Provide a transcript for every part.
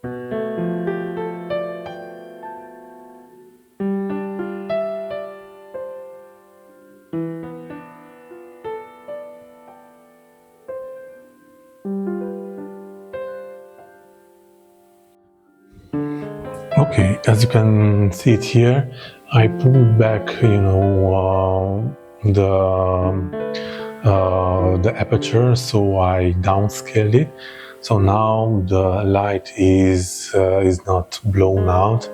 Okay, as you can see it here, I pulled back, the aperture, so I downscaled it. So now the light is not blown out,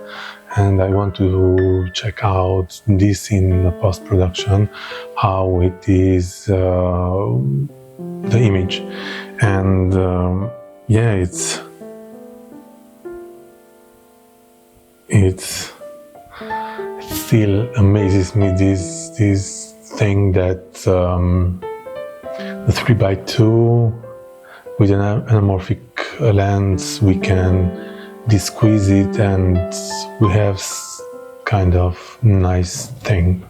and I want to check out this in post-production, how it is the image, and yeah, it still amazes me, this thing that the 3x2 with an anamorphic lens, we can de-squeeze it and we have kind of nice thing.